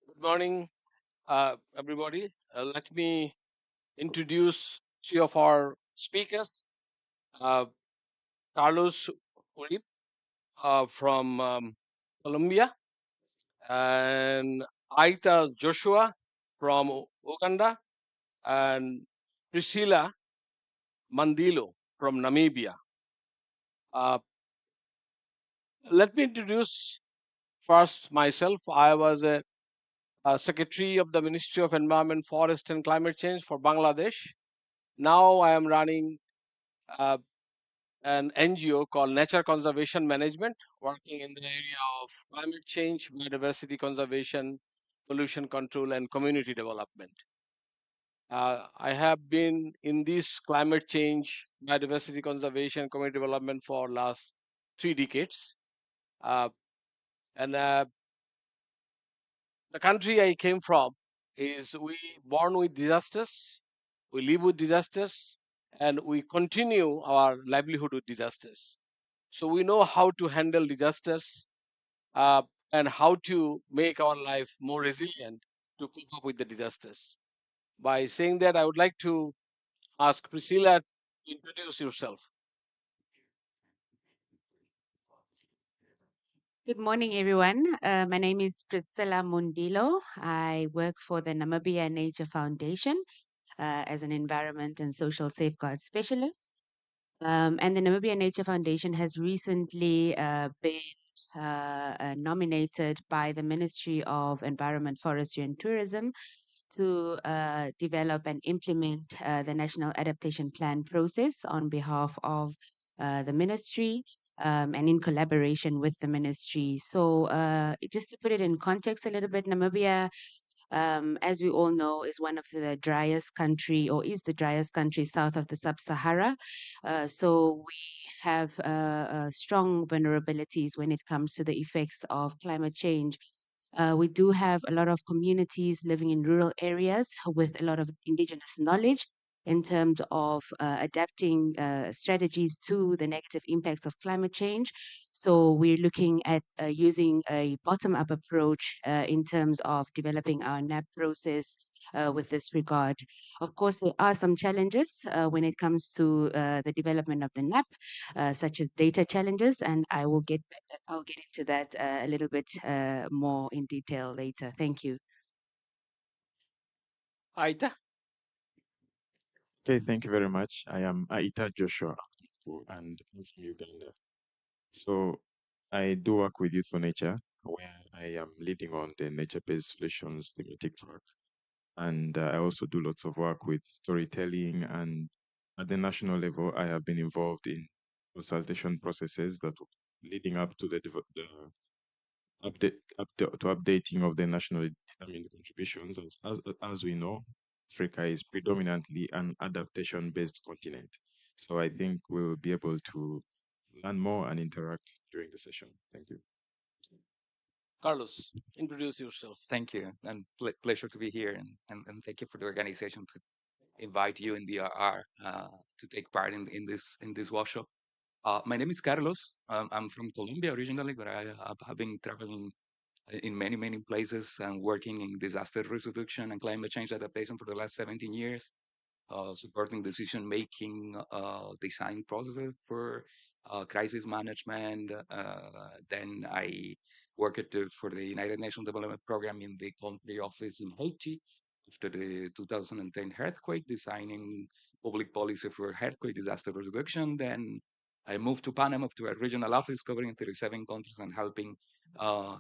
Good morning, everybody. Let me introduce three of our speakers. Uh, Carlos Uribe from Colombia, and Aiita Joshua from Uganda, and Priscilla Mundilo from Namibia. Uh, Let me introduce first myself. I was a secretary of the Ministry of Environment, Forest, and Climate Change for Bangladesh. Now I am running uh, an NGO called Nature Conservation Management, working in the area of climate change, biodiversity conservation, pollution control, and community development. I have been in this climate change, biodiversity conservation, community development for last 3 decades. Uh, and the country I came from is we born with disasters, we live with disasters, and we continue our livelihood with disasters. So we know how to handle disasters uh, and how to make our life more resilient to cope up with the disasters. By saying that, I would like to ask Priscilla to introduce yourself. Good morning, everyone. My name is Priscilla Mundilo. I work for the Namibia Nature Foundation as an environment and social safeguard specialist. And the Namibia Nature Foundation has recently been nominated by the Ministry of Environment, Forestry and Tourism to develop and implement the National Adaptation Plan process on behalf of the ministry and in collaboration with the ministry. So, just to put it in context a little bit, Namibia, as we all know, is one of the driest country or is the driest country south of the sub-Sahara. So we have strong vulnerabilities when it comes to the effects of climate change. We do have a lot of communities living in rural areas with a lot of indigenous knowledge in terms of adapting strategies to the negative impacts of climate change. So we're looking at using a bottom-up approach in terms of developing our NAP process with this regard. Of course, there are some challenges when it comes to the development of the NAP, such as data challenges, and I'll get into that a little bit more in detail later. Thank you. Aita? Okay, thank you very much. I am Aiita Joshuuapamaku and I'm from Uganda. So I do work with Youth for Nature, where I am leading on the nature-based solutions thematic track. And I also do lots of work with storytelling. And at the national level, I have been involved in consultation processes that leading up to the to updating of the national determined contributions. As we know, Africa is predominantly an adaptation-based continent. So I think we'll be able to learn more and interact during the session. Thank you. Carlos, introduce yourself. Thank you, and pleasure to be here, and thank you for the organization to invite you in DRR to take part in this workshop. My name is Carlos. I'm from Colombia originally, but I have been traveling in many places and working in disaster risk reduction and climate change adaptation for the last 17 years, supporting decision making, design processes for crisis management. Then I worked for the United Nations Development Program in the country office in Haiti after the 2010 earthquake, designing public policy for earthquake disaster reduction. Then I moved to Panama to a regional office covering 37 countries and helping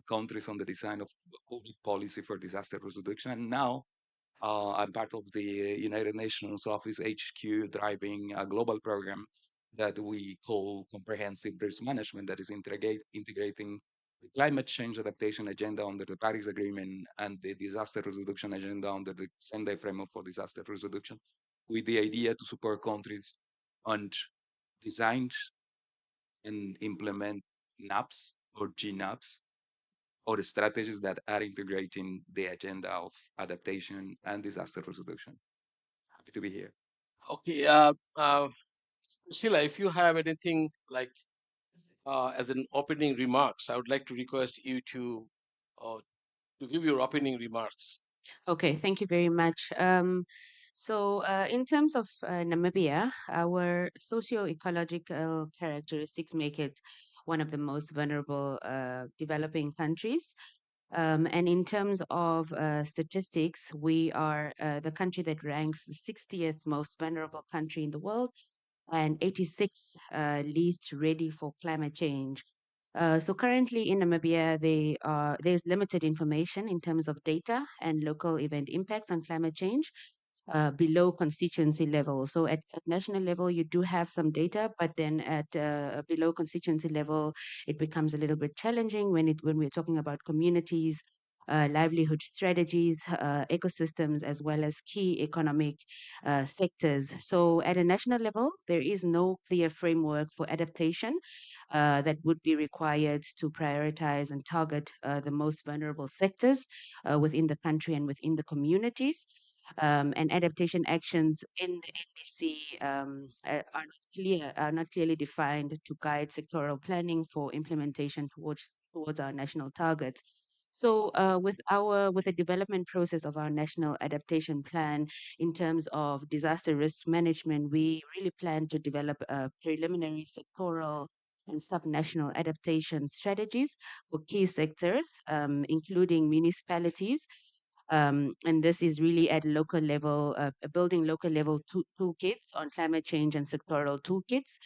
countries on the design of public policy for disaster reduction. And now I'm part of the United Nations Office HQ driving a global program that we call Comprehensive Risk Management that is integrating the climate change adaptation agenda under the Paris Agreement and the disaster reduction agenda under the Sendai framework for disaster reduction, with the idea to support countries and design and implement NAPs or GNAPs or strategies that are integrating the agenda of adaptation and disaster reduction. Happy to be here. Okay. Priscilla, if you have anything like as an opening remarks, I would like to request you uh, to give your opening remarks. Okay, thank you very much. In terms of Namibia, our socio-ecological characteristics make it one of the most vulnerable developing countries. And in terms of statistics, we are the country that ranks the 60th most vulnerable country in the world and 86 least ready for climate change. So currently in Namibia, there's limited information in terms of data and local event impacts on climate change below constituency level. So at national level, you do have some data, but then at below constituency level, it becomes a little bit challenging when we're talking about communities, livelihood strategies, ecosystems, as well as key economic sectors. So at a national level, there is no clear framework for adaptation that would be required to prioritize and target the most vulnerable sectors within the country and within the communities. And adaptation actions in the NDC are not clearly defined to guide sectoral planning for implementation towards our national targets. So, with the development process of our national adaptation plan in terms of disaster risk management, we really plan to develop preliminary sectoral and subnational adaptation strategies for key sectors, including municipalities, and this is really at local level, building local level toolkits on climate change and sectoral toolkits.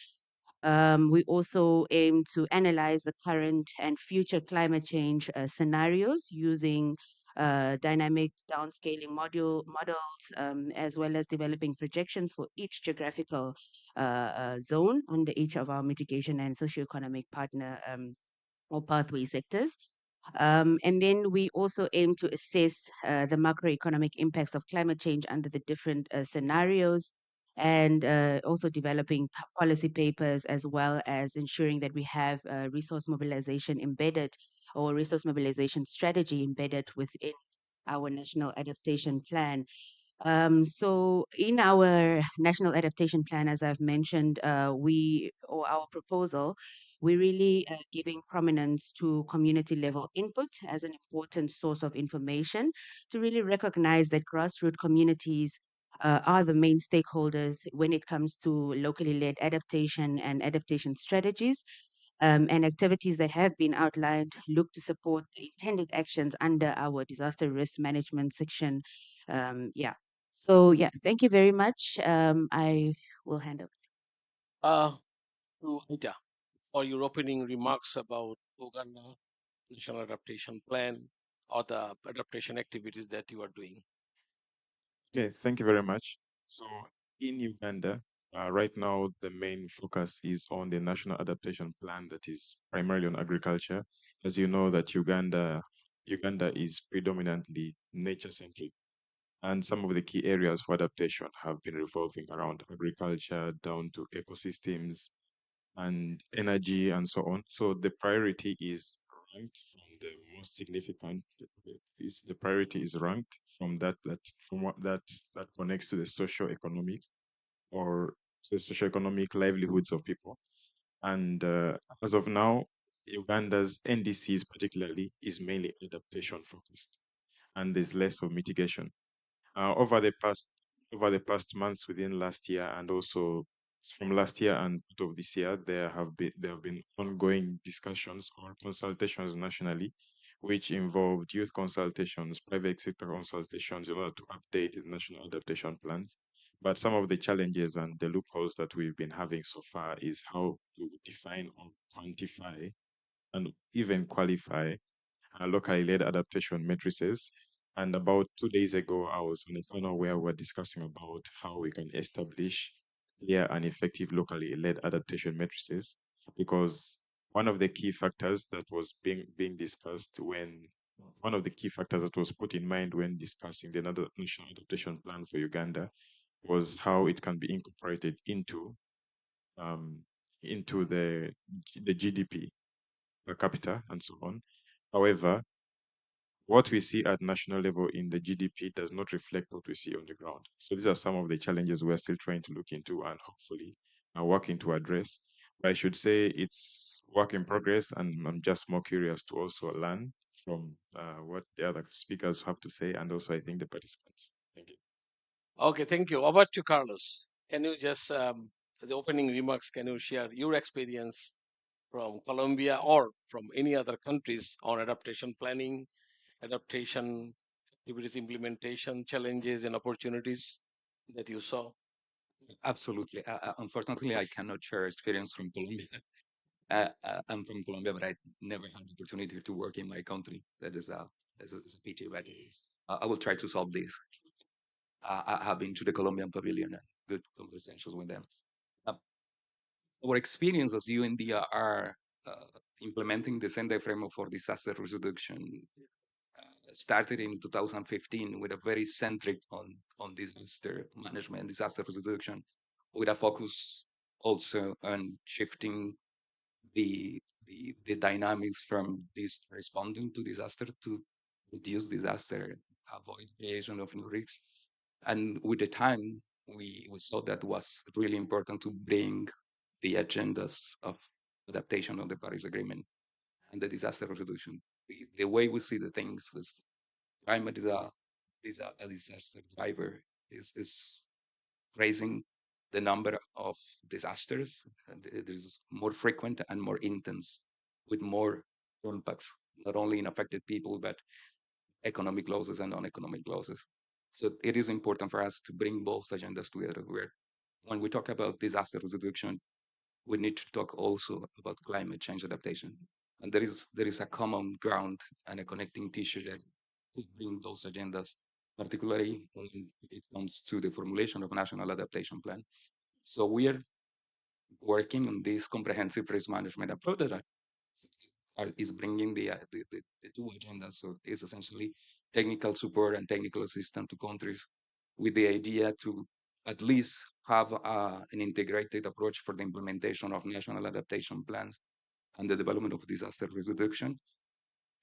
We also aim to analyze the current and future climate change scenarios using dynamic downscaling models, as well as developing projections for each geographical zone under each of our mitigation and socioeconomic partner or pathway sectors. And then we also aim to assess the macroeconomic impacts of climate change under the different scenarios and also developing policy papers as well as ensuring that we have resource mobilization embedded or resource mobilization strategy embedded within our national adaptation plan. In our national adaptation plan, as I've mentioned, our proposal, we really giving prominence to community level input as an important source of information to really recognize that grassroots communities are the main stakeholders when it comes to locally led adaptation and adaptation strategies. And activities that have been outlined look to support the intended actions under our disaster risk management section. Yeah. So yeah, thank you very much. I will hand over. Uh, to Aida for your opening remarks about Uganda National Adaptation Plan or the adaptation activities that you are doing. Okay, thank you very much. So in Uganda, right now, the main focus is on the national adaptation plan that is primarily on agriculture. As you know, that Uganda is predominantly nature-centric, and some of the key areas for adaptation have been revolving around agriculture down to ecosystems and energy and so on. So the priority is ranked from the most significant. Is the priority is ranked from that from what that connects to the socio-economic or the socio-economic livelihoods of people. And as of now, Uganda's NDCs particularly is mainly adaptation focused, and there's less of mitigation. Uh, over the past over the past months within last year and also from last year and part of this year, there have been ongoing discussions or consultations nationally, which involved youth consultations, private sector consultations in order to update the national adaptation plans. But some of the challenges and the loopholes that we've been having so far is how to define or quantify and even qualify locally led adaptation matrices. And about 2 days ago, I was on a panel where we were discussing about how we can establish clear and effective locally led adaptation matrices. Because one of the key factors that was being discussed when one of the key factors that was put in mind when discussing the national adaptation plan for Uganda was how it can be incorporated um, into the GDP per capita and so on. However, what we see at national level in the GDP does not reflect what we see on the ground. So these are some of the challenges we're still trying to look into, and hopefully working to address. But I should say it's work in progress, and I'm just more curious to also learn from what the other speakers have to say, and also I think the participants. Thank you. Okay, thank you. Over to Carlos. Can you just, the opening remarks, can you share your experience from Colombia or from any other countries on adaptation planning, adaptation activities, implementation, challenges and opportunities that you saw? Absolutely. Unfortunately, I cannot share experience from Colombia. I'm from Colombia, but I never had the opportunity to work in my country. That is a pity, but I will try to solve this. I have been to the Colombian pavilion and good conversations with them. Uh, our experience as UNDR implementing the Sendai framework for disaster reduction started in 2015 with a very centric on disaster management, disaster reduction, with a focus also on shifting the dynamics from this responding to disaster to reduce disaster, avoid creation of new risks. And with the time, we saw that was really important to bring the agendas of adaptation of the Paris Agreement and the disaster reduction. The way we see the things is climate is a disaster driver, is raising the number of disasters, and it is more frequent and more intense with more impacts, not only in affected people, but economic losses and non-economic losses. So it is important for us to bring both agendas together, where when we talk about disaster reduction, we need to talk also about climate change adaptation. And there is a common ground and a connecting tissue that could bring those agendas, particularly when it comes to the formulation of national adaptation plan. So we are working on this comprehensive risk management approach that is bringing the two agendas. So it's essentially technical support and technical assistance to countries with the idea to at least have an integrated approach for the implementation of national adaptation plans and the development of disaster reduction.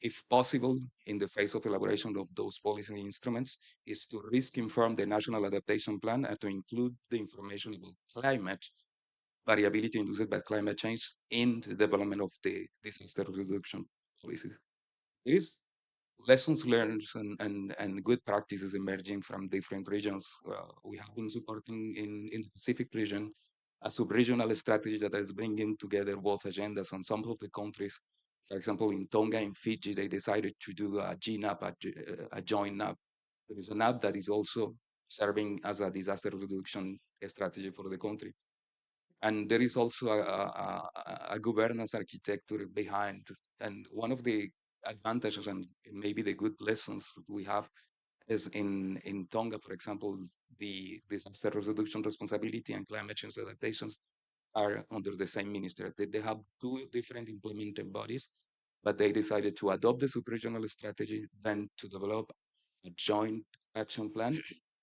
If possible, in the phase of elaboration of those policy instruments, is to risk inform the national adaptation plan and to include the information about climate variability induced by climate change in the development of the disaster reduction policies. There is lessons learned and good practices emerging from different regions. We have been supporting in the Pacific region a sub-regional strategy that is bringing together both agendas on some of the countries. For example, in Tonga and Fiji, they decided to do a GNAP, a joint NAP. There is a NAP that is also serving as a disaster reduction strategy for the country. And there is also a governance architecture behind. And one of the advantages and maybe the good lessons we have is in Tonga, for example, the disaster reduction responsibility and climate change adaptations are under the same minister. They have two different implementing bodies, but they decided to adopt the sub-regional strategy, then to develop a joint action plan.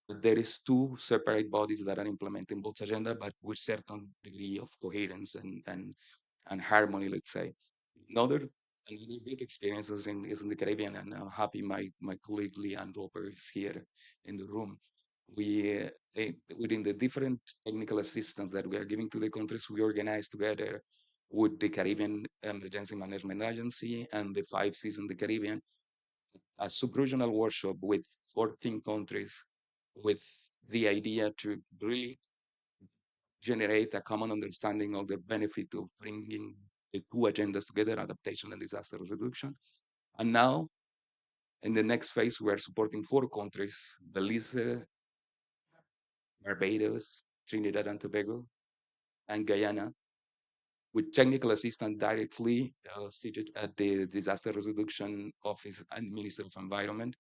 There is two separate bodies that are implementing both agenda, but with certain degree of coherence and harmony, let's say. Another another good experiences is in the Caribbean, and I'm happy my colleague Leanne Roper is here in the room. Within the different technical assistance that we are giving to the countries, we organize together with the Caribbean Emergency Management Agency and the 5 Seas in the Caribbean a sub-regional workshop with 14 countries with the idea to really generate a common understanding of the benefit of bringing the two agendas together, adaptation and disaster reduction. And now, in the next phase, we are supporting 4 countries, Belize, Barbados, Trinidad and Tobago, and Guyana, with technical assistance directly seated at the Disaster Reduction Office and Minister of Environment,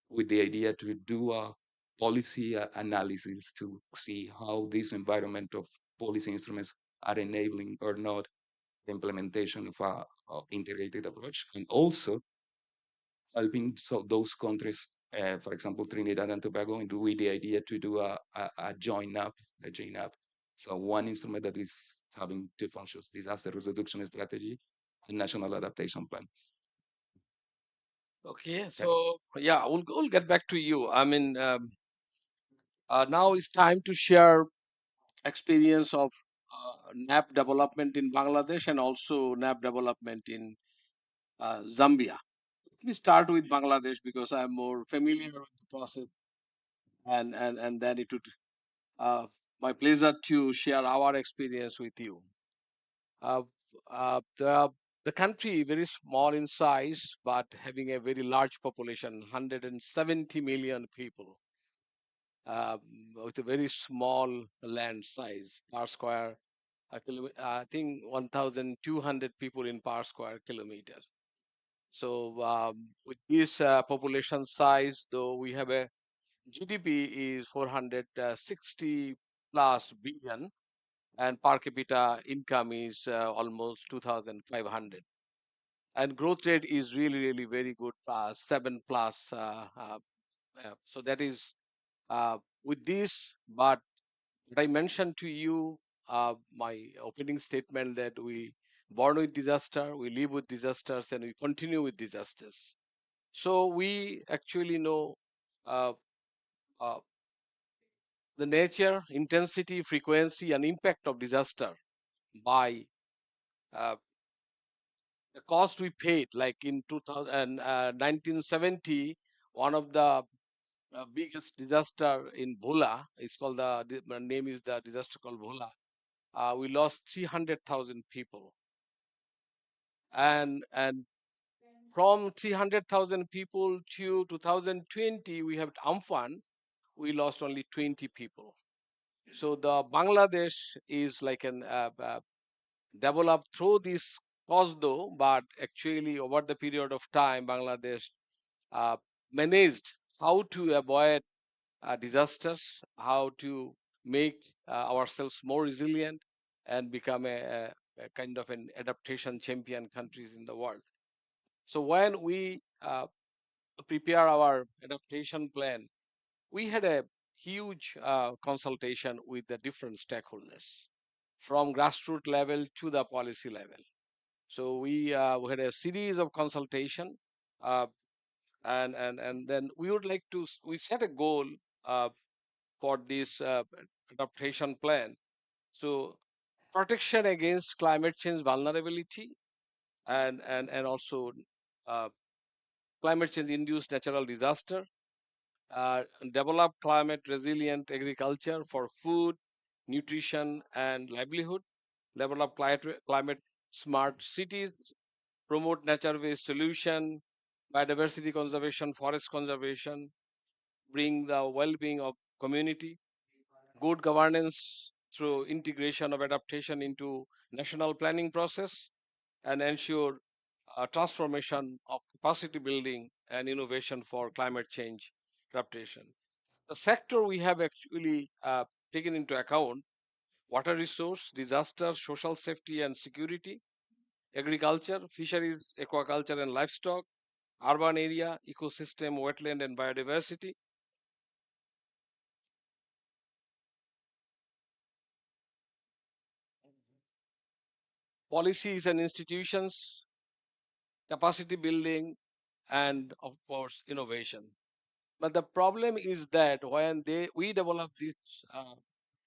with the idea to do a policy analysis to see how this environment of policy instruments are enabling or not the implementation of a integrated approach, and also helping those countries, for example, Trinidad and Tobago, into with the idea to do a joint up, a JNAP. So one instrument that is having two functions: disaster reduction strategy and national adaptation plan. Okay, Okay. so yeah, we'll get back to you. I mean, now it's time to share experience of NAP development in Bangladesh and also NAP development in Zambia. Let me start with Bangladesh because I'm more familiar with the process, and then it would uh, my pleasure to share our experience with you. Uh, the country very small in size, but having a very large population, 170 million people, um, with a very small land size per square kilometer. I think 1,200 people in per square kilometer. So with this population size, though we have a GDP is 460 plus billion, and per capita income is almost 2,500. And growth rate is really very good, 7 plus. So that is with this. But what I mentioned to you, my opening statement that we born with disaster, we live with disasters, and we continue with disasters. So we actually know uh, uh, the nature, intensity, frequency, and impact of disaster by uh, the cost we paid. Like in 2000, 1970, one of the biggest disaster in Bhola, it's called the name is the disaster called Bhola. We lost 300,000 people, and from 300,000 people to 2020, we have Amphan. We lost only 20 people. So the Bangladesh is like an developed through this cause though, but actually over the period of time, Bangladesh uh, managed how to avoid disasters, how to make ourselves more resilient and become a kind of an adaptation champion countries in the world. So when we prepare our adaptation plan, we had a huge consultation with the different stakeholders from grassroots level to the policy level. So we had a series of consultation, uh, and then we would like to we set a goal uh, for this adaptation plan. So protection against climate change vulnerability and also uh, climate change induced natural disaster, develop climate resilient agriculture for food, nutrition, and livelihood, develop climate smart cities, promote nature based solution, biodiversity conservation, forest conservation, bring the well being of community, good governance through integration of adaptation into national planning process, and ensure transformation of capacity building and innovation for climate change adaptation. The sector we have actually taken into account: water resource, disaster, social safety and security, agriculture, fisheries, aquaculture and livestock, urban area, ecosystem, wetland and biodiversity, policies and institutions, capacity building, and of course innovation. But the problem is that when we developed this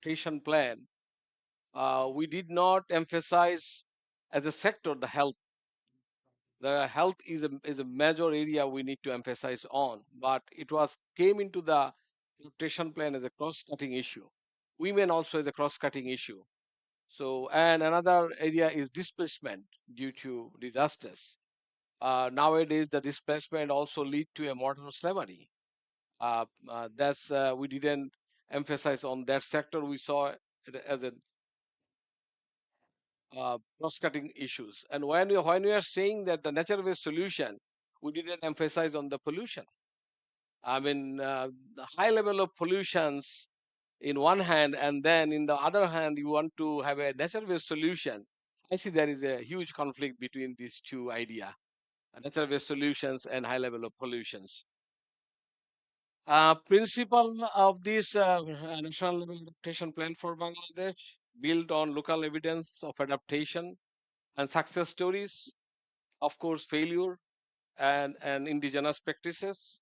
nutrition plan, we did not emphasize as a sector the health. The health is a major area we need to emphasize on, but it was came into the nutrition plan as a cross-cutting issue. Women also as a cross-cutting issue. So, and another area is displacement due to disasters. Nowadays, the displacement also lead to a modern slavery. That's we didn't emphasize on that sector. We saw it as a cross-cutting issues. And when we are saying that the nature-based solution, we didn't emphasize on the pollution. I mean, the high level of pollutions in one hand, and then in the other hand, you want to have a nature-based solution. I see there is a huge conflict between these two idea: nature-based solutions and high level of pollutions. Principle of this national level adaptation plan for Bangladesh, built on local evidence of adaptation and success stories, of course, failure and indigenous practices,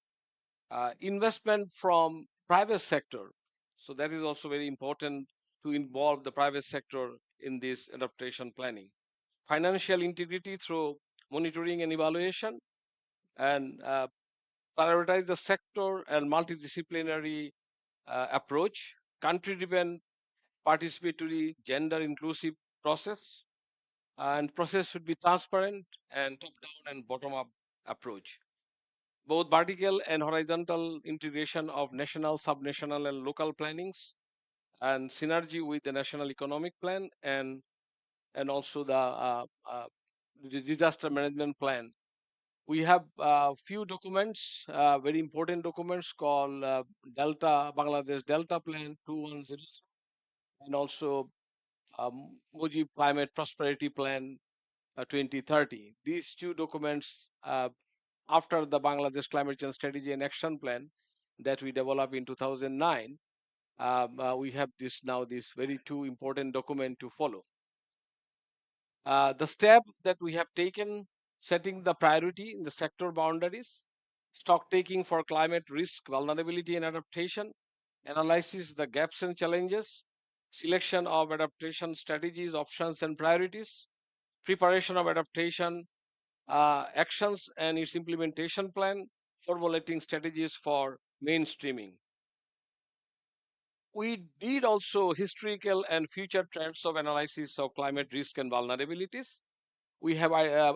investment from private sector. So that is also very important to involve the private sector in this adaptation planning. Financial integrity through monitoring and evaluation, and prioritize the sector and multidisciplinary approach, country-driven, participatory, gender-inclusive process, and process should be transparent and top-down and bottom-up approach. Both vertical and horizontal integration of national, subnational, and local plannings, and synergy with the national economic plan and also the disaster management plan. We have a few documents, very important documents called Delta Bangladesh Delta Plan 210, and also Mujib Climate Prosperity Plan 2030. These two documents, after the Bangladesh Climate Change Strategy and Action Plan that we developed in 2009, we have this very two important document to follow. The step that we have taken, setting the priority in the sector boundaries, stock taking for climate risk, vulnerability, and adaptation, analysis the gaps and challenges, selection of adaptation strategies, options, and priorities, preparation of adaptation actions and its implementation plan, formulating strategies for mainstreaming. We did also historical and future trends of analysis of climate risk and vulnerabilities. We have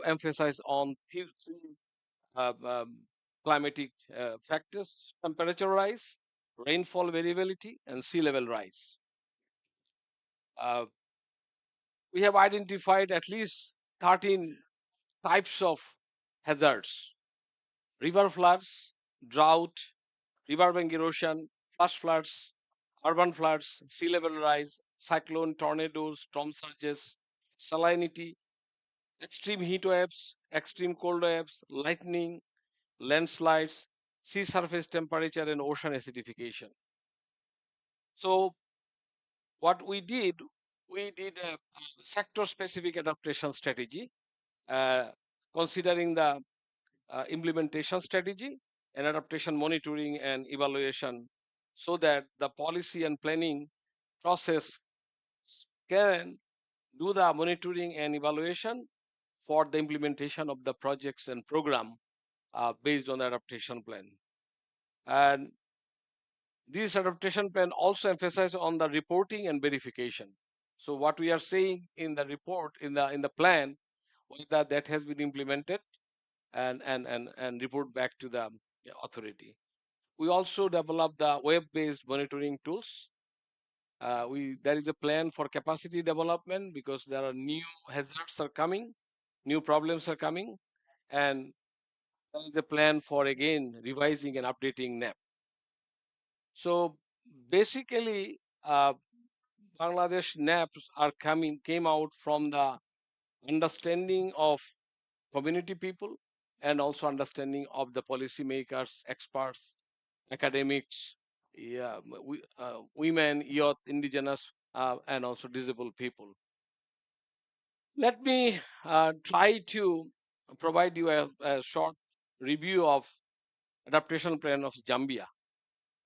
emphasized on three climatic factors: temperature rise, rainfall variability, and sea level rise. Uh, we have identified at least 13 types of hazards: river floods, drought, riverbank erosion, flash floods, urban floods, sea level rise, cyclone, tornadoes, storm surges, salinity, extreme heat waves, extreme cold waves, lightning, landslides, sea surface temperature, and ocean acidification. So, what we did a sector specific adaptation strategy, uh, considering the implementation strategy and adaptation monitoring and evaluation, so that the policy and planning process can do the monitoring and evaluation for the implementation of the projects and program based on the adaptation plan. And this adaptation plan also emphasizes on the reporting and verification. So what we are saying in the report, in the plan, whether that has been implemented and report back to the authority. We also develop the web-based monitoring tools. There is a plan for capacity development because there are new hazards are coming, new problems are coming, and there is a plan for again revising and updating NAP. So basically, Bangladesh NAPs came out from the understanding of community people and also understanding of the policymakers, experts, academics, yeah, women, youth, indigenous, and also disabled people. Let me try to provide you a short review of adaptation plan of Zambia.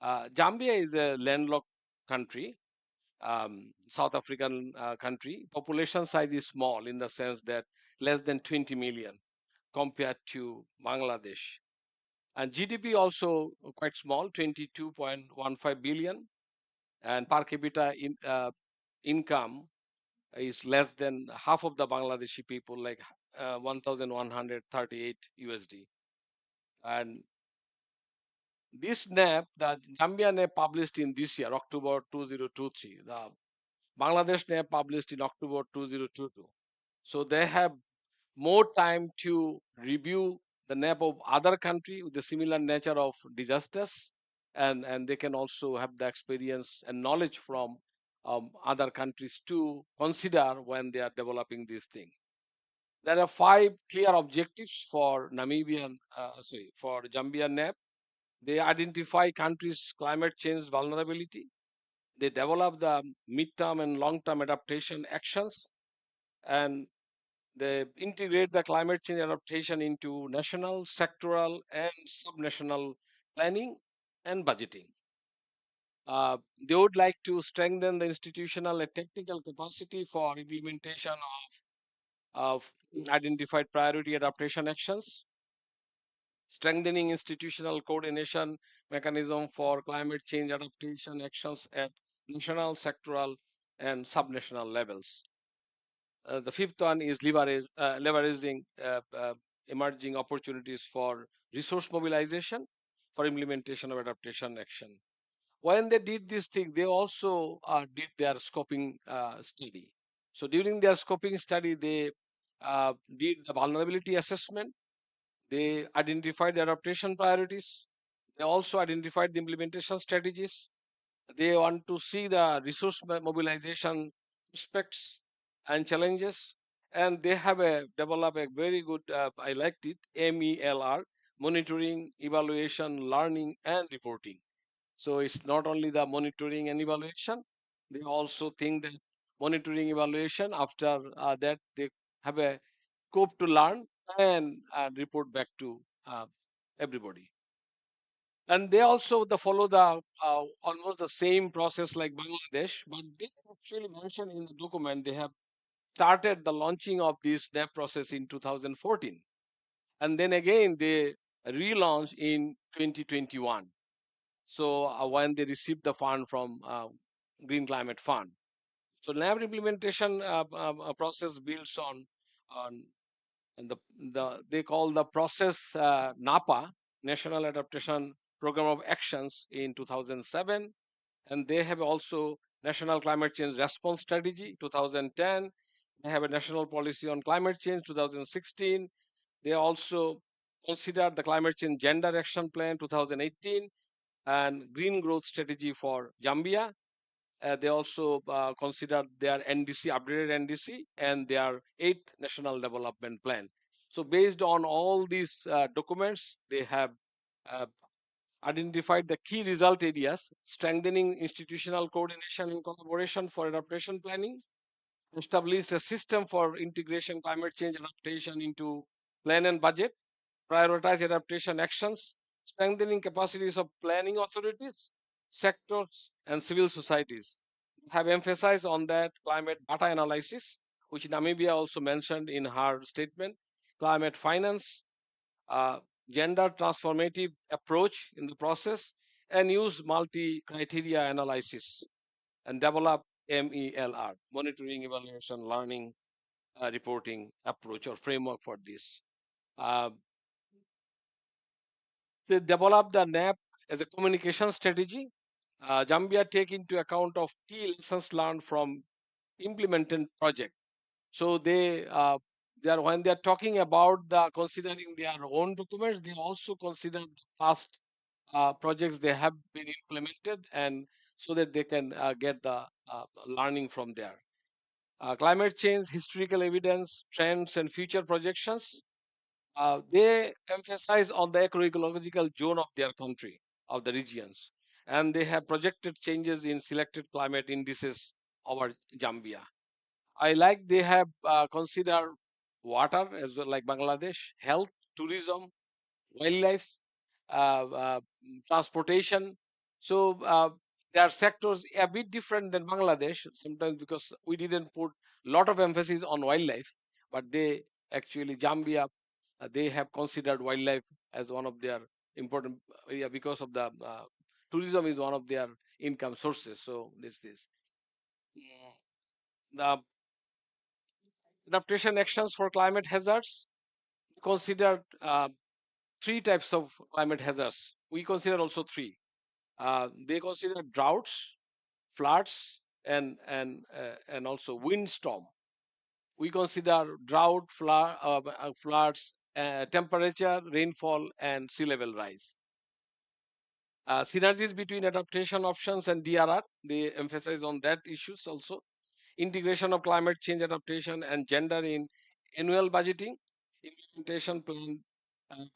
Zambia is a landlocked country, South African country. Population size is small in the sense that less than 20 million compared to Bangladesh. And GDP also quite small, 22.15 billion, and per capita income is less than half of the Bangladeshi people, like 1,138 USD. And this NAP, the Zambia NAP published in this year, October 2023, the Bangladesh NAP published in October 2022. So they have more time to review the NAP of other country with the similar nature of disasters, and they can also have the experience and knowledge from other countries to consider when they are developing this thing. There are 5 clear objectives for for Zambian NAP. They identify countries' climate change vulnerability. They develop the mid-term and long-term adaptation actions, and they integrate the climate change adaptation into national, sectoral, and subnational planning and budgeting. They would like to strengthen the institutional and technical capacity for implementation of identified priority adaptation actions, strengthening institutional coordination mechanism for climate change adaptation actions at national, sectoral, and subnational levels. The fifth one is leveraging emerging opportunities for resource mobilization for implementation of adaptation action. When they did this thing, they also did their scoping study. So during their scoping study, they did the vulnerability assessment. They identified the adaptation priorities. They also identified the implementation strategies. They want to see the resource mobilization aspects and challenges, and they have developed a very good. I liked it. MELR: monitoring, evaluation, learning, and reporting. So it's not only the monitoring and evaluation. They also think that monitoring evaluation after that they have a scope to learn and report back to everybody. And they also follow the almost the same process like Bangladesh, but they actually mentioned in the document they have started the launching of this NAP process in 2014, and then again they relaunched in 2021. So when they received the fund from Green Climate Fund, so NAP implementation process builds on and they call the process NAPA, National Adaptation Program of Actions in 2007, and they have also National Climate Change Response Strategy 2010. They have a National Policy on Climate Change 2016. They also considered the Climate Change Gender Action Plan 2018 and Green Growth Strategy for Zambia. They also considered their NDC, updated NDC, and their eighth National Development Plan. So, based on all these documents, they have uh, identified the key result areas: strengthening institutional coordination and collaboration for adaptation planning, established a system for integration climate change adaptation into plan and budget, prioritize adaptation actions, strengthening capacities of planning authorities, sectors, and civil societies. Have emphasized on that climate data analysis, which Namibia also mentioned in her statement, climate finance, uh, gender transformative approach in the process, and use multi-criteria analysis and develop MELR, monitoring, evaluation, learning, reporting approach or framework for this. Uh, they develop the NAP as a communication strategy. Zambia take into account of key lessons learned from implemented project. So they are when they are talking about the considering their own documents, they also consider the past projects they have been implemented, and so that they can get the learning from there. Climate change, historical evidence, trends, and future projections. They emphasize on the eco-ecological zone of their country, of the regions, and they have projected changes in selected climate indices over Zambia. I like they have considered water as well, like Bangladesh, health, tourism, wildlife, transportation. So there are sectors a bit different than Bangladesh sometimes because we didn't put a lot of emphasis on wildlife, but they actually Zambia they have considered wildlife as one of their important area because of the tourism is one of their income sources. So this. Mm, the adaptation actions for climate hazards considered three types of climate hazards. We consider also three. They consider droughts, floods, and also windstorm. We consider drought, floods, temperature, rainfall, and sea level rise. Synergies between adaptation options and DRR, they emphasize on that issues also. Integration of climate change adaptation and gender in annual budgeting, implementation plan,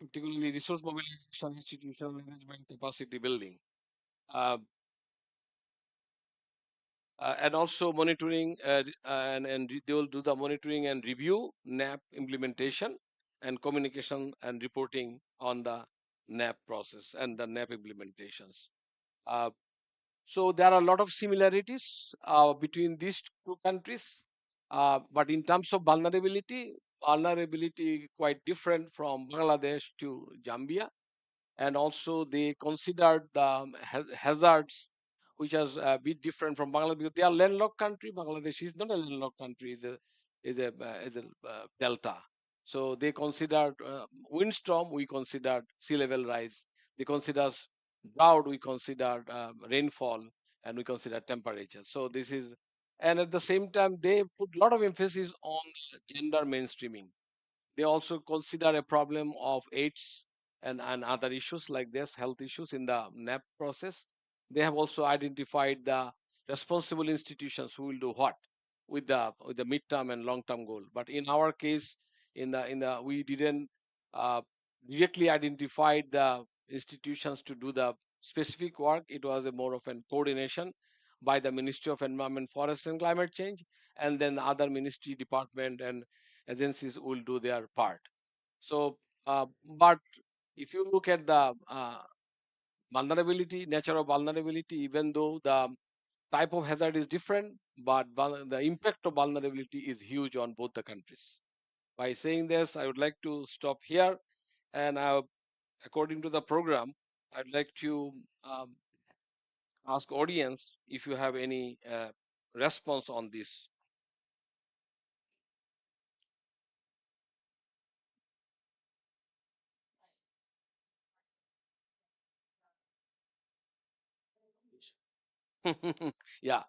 particularly resource mobilization, institutional management, capacity building. Uh, and also monitoring they will do the monitoring and review NAP implementation and communication and reporting on the NAP process and the NAP implementations. Uh, So there are a lot of similarities between these two countries, but in terms of vulnerability quite different from Bangladesh to Zambia, and also they considered the hazards which are a bit different from Bangladesh because they are landlocked country. Bangladesh is not a landlocked country; is a delta. So they considered windstorm. We considered sea level rise. They consider drought. We considered rainfall, and we consider temperature. So this is, and at the same time they put a lot of emphasis on gender mainstreaming. They also consider a problem of AIDS and other issues like this, health issues in the NAP process. They have also identified the responsible institutions who will do what with the midterm and long term goal. But in our case, in the we didn't uh, directly identify the institutions to do the specific work. It was a more of an coordination by the Ministry of Environment, Forest and Climate Change, and then the other ministry department and agencies will do their part. So, but if you look at the vulnerability, nature of vulnerability, even though the type of hazard is different, but the impact of vulnerability is huge on both the countries. By saying this, I would like to stop here, and according to the program, I'd like to ask audience if you have any response on this. Yeah,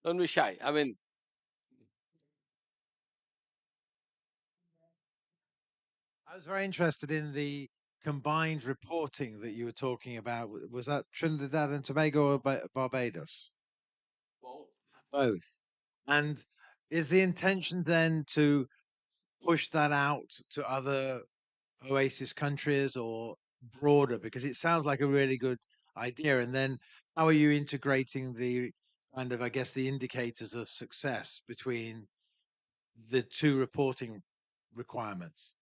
don't be shy. I mean, I was very interested in the combined reporting that you were talking about. Was that Trinidad and Tobago or Barbados? Both. And is the intention then to push that out to other Oasis countries or broader? Because it sounds like a really good idea. And then how are you integrating the kind of, I guess, the indicators of success between the two reporting requirements?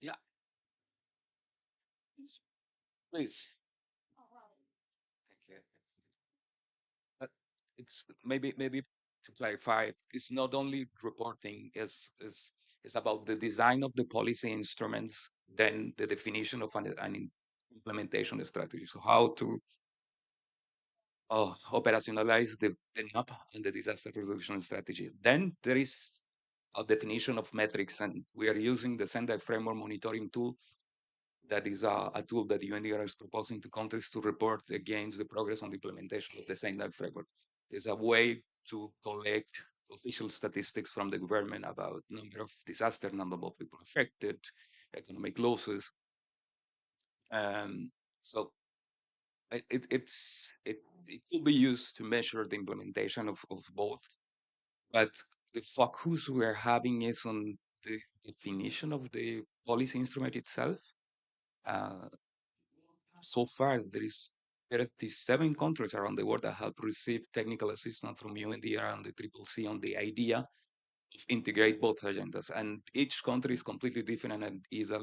yeah, please. Thank you. But it's maybe to clarify, it's not only reporting, is about the design of the policy instruments, then the definition of an implementation strategy. So how to operationalize the NAP and the disaster resolution strategy. Then there is a definition of metrics, and we are using the Sendai framework monitoring tool. That is a tool that UNDR is proposing to countries to report against the progress on the implementation of the Sendai framework. It's a way to collect official statistics from the government about number of disasters, number of people affected, economic losses. So it could be used to measure the implementation of both, but the focus we are having is on the definition of the policy instrument itself. Uh, so far, there is 37 countries around the world that have received technical assistance from UNDR and the Triple C on the idea of integrate both agendas. And each country is completely different and is a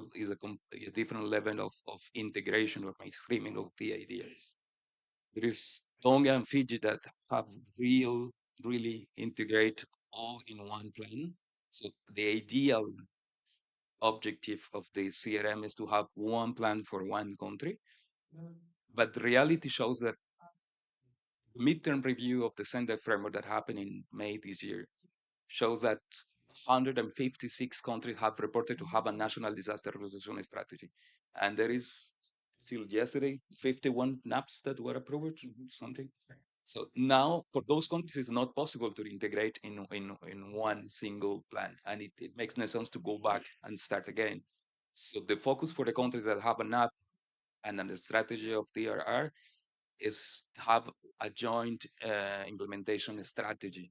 different level of integration or mainstreaming of the idea. There is Tonga and Fiji that have really integrate all in one plan. So the ideal objective of the CRM is to have one plan for one country. But the reality shows that the midterm review of the Sendai framework that happened in May this year shows that 156 countries have reported to have a national disaster resolution strategy. And there is, till yesterday, 51 NAPs that were approved, something. So now, for those countries, it's not possible to integrate in one single plan, and it makes no sense to go back and start again. So the focus for the countries that have an app and then the strategy of DRR is have a joint implementation strategy,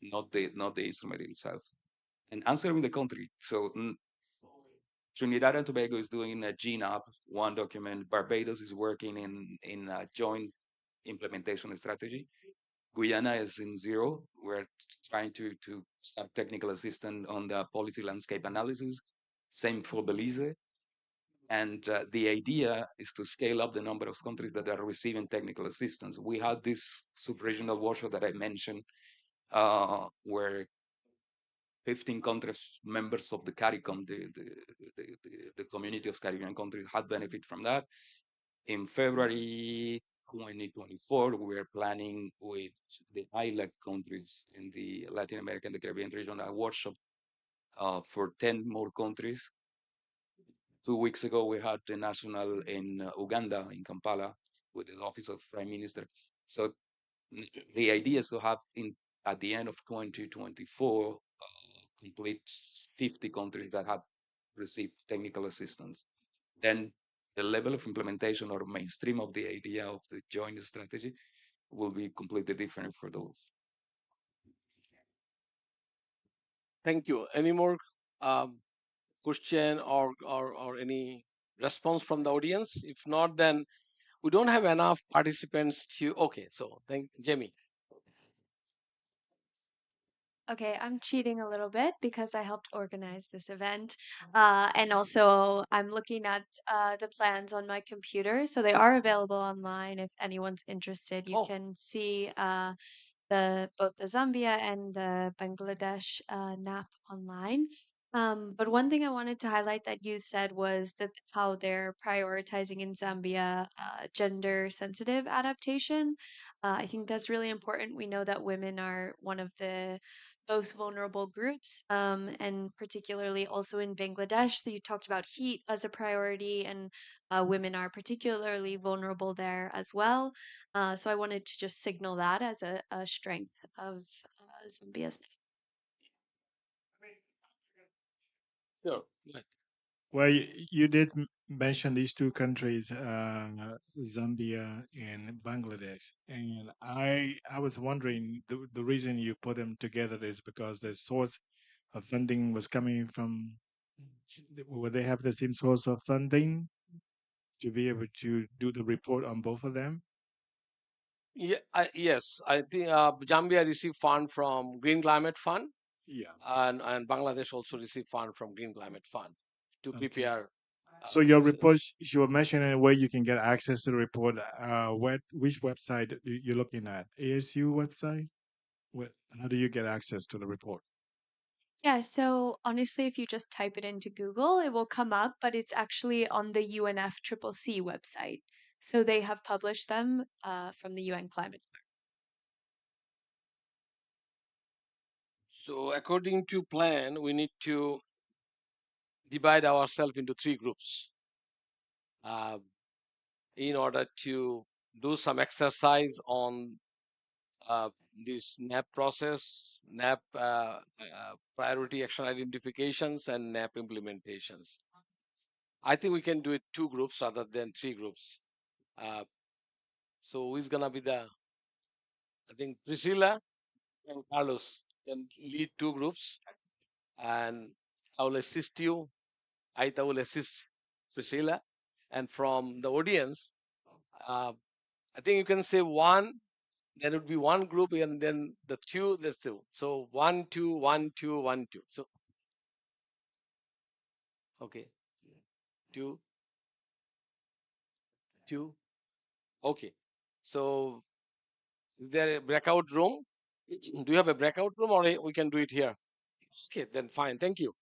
not the instrument itself. And answering the country, so Trinidad and Tobago is doing a GNAP, one document. Barbados is working in a joint implementation strategy. Guyana is in zero. We're trying to start technical assistance on the policy landscape analysis. Same for Belize. And the idea is to scale up the number of countries that are receiving technical assistance. We had this sub-regional workshop that I mentioned, where 15 countries, members of the CARICOM, the community of Caribbean countries, had benefit from that. In February 2024, we are planning with the ILAC countries in the Latin American, the Caribbean region, a workshop for 10 more countries. 2 weeks ago, we had the national in Uganda, in Kampala, with the Office of Prime Minister. So the idea is to have at the end of 2024, complete 50 countries that have received technical assistance. Then the level of implementation or mainstream of the idea of the joint strategy will be completely different for those. Thank you. Any more question or any response from the audience? If not, then we don't have enough participants to. Okay, so thank Jamie. Okay, I'm cheating a little bit because I helped organize this event. And also, I'm looking at the plans on my computer. So they are available online if anyone's interested. You Oh, can see both the Zambia and the Bangladesh NAP online. But one thing I wanted to highlight that you said was that how they're prioritizing in Zambia gender sensitive adaptation. I think that's really important. We know that women are one of the most vulnerable groups, and particularly also in Bangladesh. So you talked about heat as a priority, and women are particularly vulnerable there as well. So I wanted to just signal that as a strength of Zambia's. sure. Go ahead. Well, you did mention these two countries, Zambia and Bangladesh, and I was wondering the reason you put them together is because the source of funding was coming from. Would they have the same source of funding to be able to do the report on both of them? Yeah, yes, I think Zambia received fund from Green Climate Fund, Yeah. and Bangladesh also received fund from Green Climate Fund to Okay. prepare. So your report, you were mentioning where you can get access to the report. Which website you're looking at? ASU website? How do you get access to the report? Yeah, so honestly, if you just type it into Google, it will come up, but it's actually on the UNFCCC website. So they have published them from the UN Climate. So according to plan, we need to divide ourselves into three groups uh, in order to do some exercise on uh, this NAP process, NAP priority action identifications, and NAP implementations. I think we can do it two groups rather than three groups. So who's gonna be I think Priscilla and Carlos can lead two groups, and I will assist you. Aiita will assist Priscilla, and from the audience, uh, I think you can say one. There would be one group, and then the two. There's two. So 1, 2, 1, 2, 1, 2. So okay, 2, 2. Okay. So is there a breakout room? Do you have a breakout room, or we can do it here? Okay, then fine. Thank you.